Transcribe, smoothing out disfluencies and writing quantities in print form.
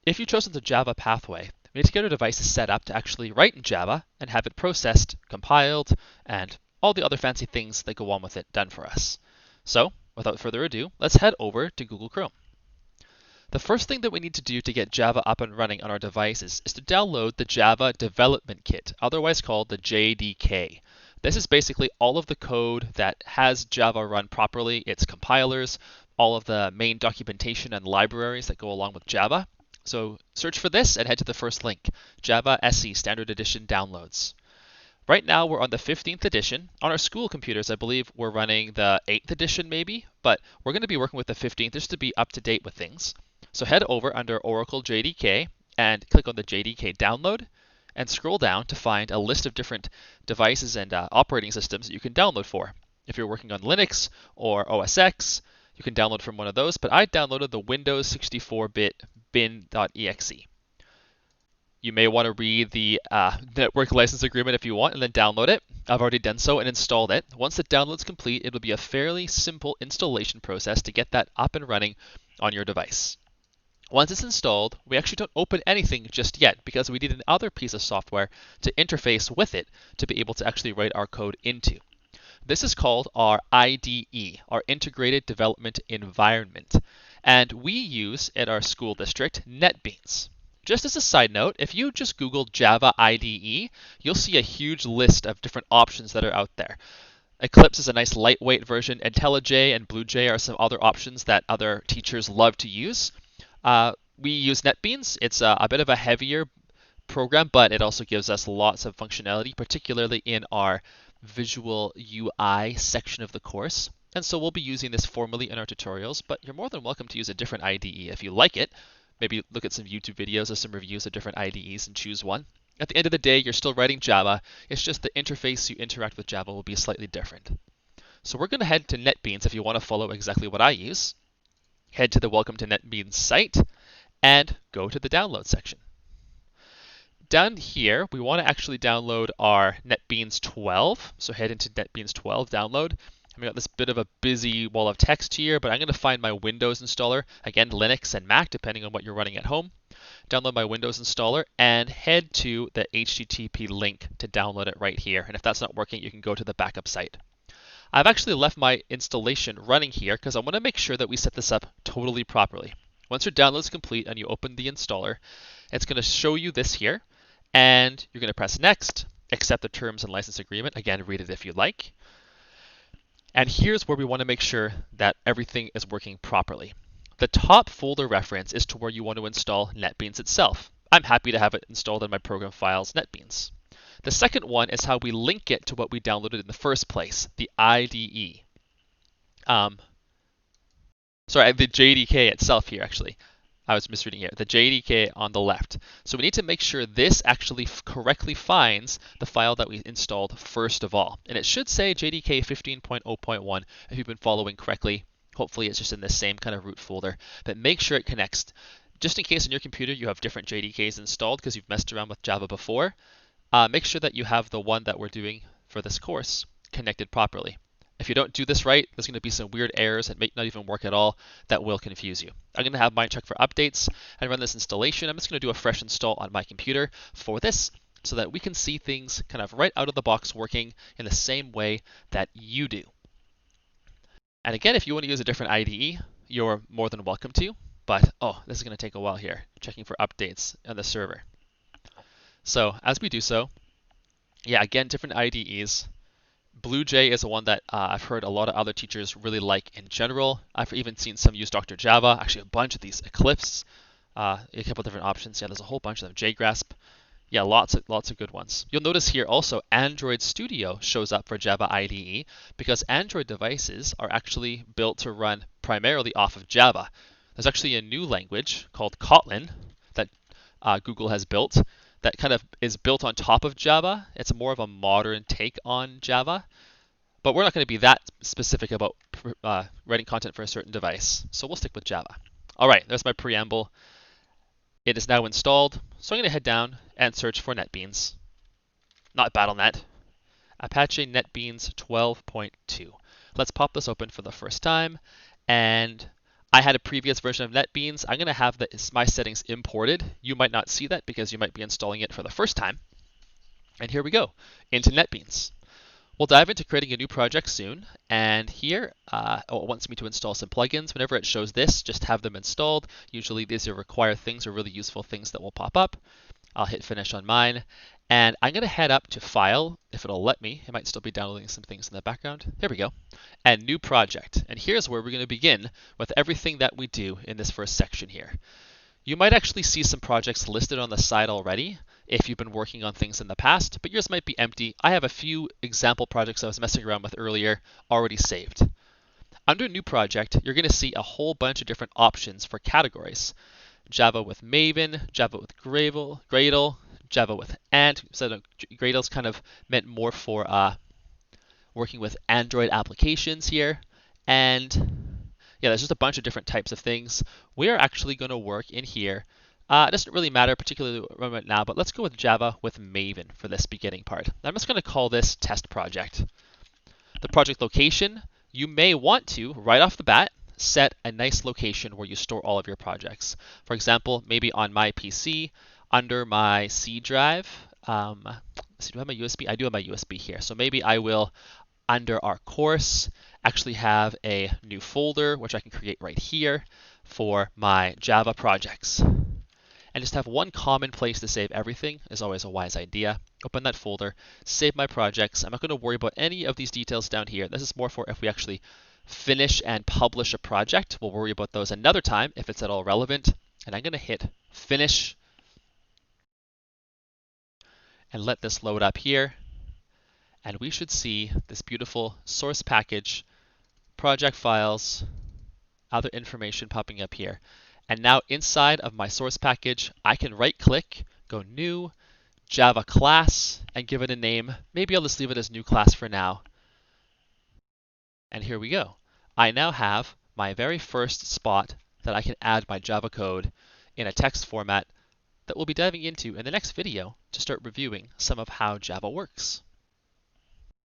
If you've chosen the Java pathway, we need to get our devices set up to actually write in Java and have it processed, compiled, and all the other fancy things that go on with it done for us. So, without further ado, let's head over to Google Chrome. The first thing that we need to do to get Java up and running on our devices is to download the Java Development Kit, otherwise called the JDK. This is basically all of the code that has Java run properly, its compilers, all of the main documentation and libraries that go along with Java. So search for this and head to the first link, Java SE Standard Edition Downloads. Right now we're on the 15th edition. On our school computers, I believe we're running the 8th edition maybe, but we're going to be working with the 15th just to be up to date with things. So head over under Oracle JDK and click on the JDK download and scroll down to find a list of different devices and operating systems that you can download for. If you're working on Linux or OS X, you can download from one of those, but I downloaded the Windows 64-bit bin.exe. You may want to read the network license agreement if you want and then download it. I've already done so and installed it. Once the download's complete, it'll be a fairly simple installation process to get that up and running on your device. Once it's installed, we actually don't open anything just yet because we need another piece of software to interface with it to be able to actually write our code into. This is called our IDE, our Integrated Development Environment, and we use at our school district NetBeans. Just as a side note, if you just Google Java IDE, you'll see a huge list of different options that are out there. Eclipse is a nice lightweight version. IntelliJ and BlueJ are some other options that other teachers love to use. We use NetBeans. It's a bit of a heavier program, but it also gives us lots of functionality, particularly in our visual UI section of the course. And so we'll be using this formally in our tutorials, but you're more than welcome to use a different IDE if you like it. Maybe look at some YouTube videos or some reviews of different IDEs and choose one. At the end of the day, you're still writing Java. It's just the interface you interact with Java will be slightly different. So we're going to head to NetBeans if you want to follow exactly what I use. Head to the Welcome to NetBeans site and go to the download section. Down here, we want to actually download our NetBeans 12. So head into NetBeans 12 download. I've got this bit of a busy wall of text here, but I'm going to find my Windows installer, again, Linux and Mac, depending on what you're running at home. Download my Windows installer and head to the HTTP link to download it right here. And if that's not working, you can go to the backup site. I've actually left my installation running here because I want to make sure that we set this up totally properly. Once your download is complete and you open the installer, it's going to show you this here, and you're going to press Next, accept the terms and license agreement. Again, read it if you like. And here's where we want to make sure that everything is working properly. The top folder reference is to where you want to install NetBeans itself. I'm happy to have it installed in my program files NetBeans. The second one is how we link it to what we downloaded in the first place, the IDE. The JDK itself here, actually. I was misreading here. The JDK on the left. So we need to make sure this actually correctly finds the file that we installed first of all. And it should say JDK 15.0.1 if you've been following correctly. Hopefully it's just in the same kind of root folder. But make sure it connects. Just in case on your computer you have different JDKs installed because you've messed around with Java before, make sure that you have the one that we're doing for this course connected properly. If you don't do this right, there's going to be some weird errors that may not even work at all that will confuse you. I'm going to have mine check for updates and run this installation. I'm just going to do a fresh install on my computer for this so that we can see things kind of right out of the box working in the same way that you do. And again, if you want to use a different IDE, you're more than welcome to. But, this is going to take a while here, checking for updates on the server. So as we do so, again, different IDEs. BlueJ is the one that I've heard a lot of other teachers really like in general. I've even seen some use Dr. Java, actually a bunch of these. Eclipse, a couple different options. There's a whole bunch of them. JGrasp, lots of good ones. You'll notice here also Android Studio shows up for Java IDE because Android devices are actually built to run primarily off of Java. There's actually a new language called Kotlin that Google has built that kind of is built on top of Java. It's more of a modern take on Java, but we're not going to be that specific about writing content for a certain device, so we'll stick with Java. All right, there's my preamble. It is now installed, so I'm going to head down and search for NetBeans. Not BattleNet. Apache NetBeans 12.2. Let's pop this open for the first time, and I had a previous version of NetBeans. I'm going to have my settings imported. You might not see that because you might be installing it for the first time. And here we go, into NetBeans. We'll dive into creating a new project soon, and here it wants me to install some plugins. Whenever it shows this, just have them installed. Usually these are required things or really useful things that will pop up. I'll hit finish on mine, and I'm going to head up to File, if it'll let me. It might still be downloading some things in the background. Here we go, and New Project. And here's where we're going to begin with everything that we do in this first section here. You might actually see some projects listed on the side already if you've been working on things in the past, but yours might be empty. I have a few example projects I was messing around with earlier already saved. Under New Project, you're going to see a whole bunch of different options for categories. Java with Maven, Java with Gradle, Java with Ant. So Gradle's kind of meant more for working with Android applications here. And yeah, there's just a bunch of different types of things. We are actually going to work in here. It doesn't really matter particularly right now, but let's go with Java with Maven for this beginning part. I'm just going to call this test project. The project location, you may want to, right off the bat, set a nice location where you store all of your projects. For example, maybe on my PC, under my C drive. Do I have my USB? I do have my USB here. So maybe I will, under our course, actually have a new folder, which I can create right here for my Java projects. And just have one common place to save everything is always a wise idea. Open that folder, save my projects. I'm not going to worry about any of these details down here. This is more for if we actually finish and publish a project. We'll worry about those another time if it's at all relevant. And I'm going to hit finish and let this load up here. And we should see this beautiful source package, project files, other information popping up here. And now inside of my source package, I can right click, go new, Java class, and give it a name. Maybe I'll just leave it as new class for now. And here we go. I now have my very first spot that I can add my Java code in a text format that we'll be diving into in the next video to start reviewing some of how Java works.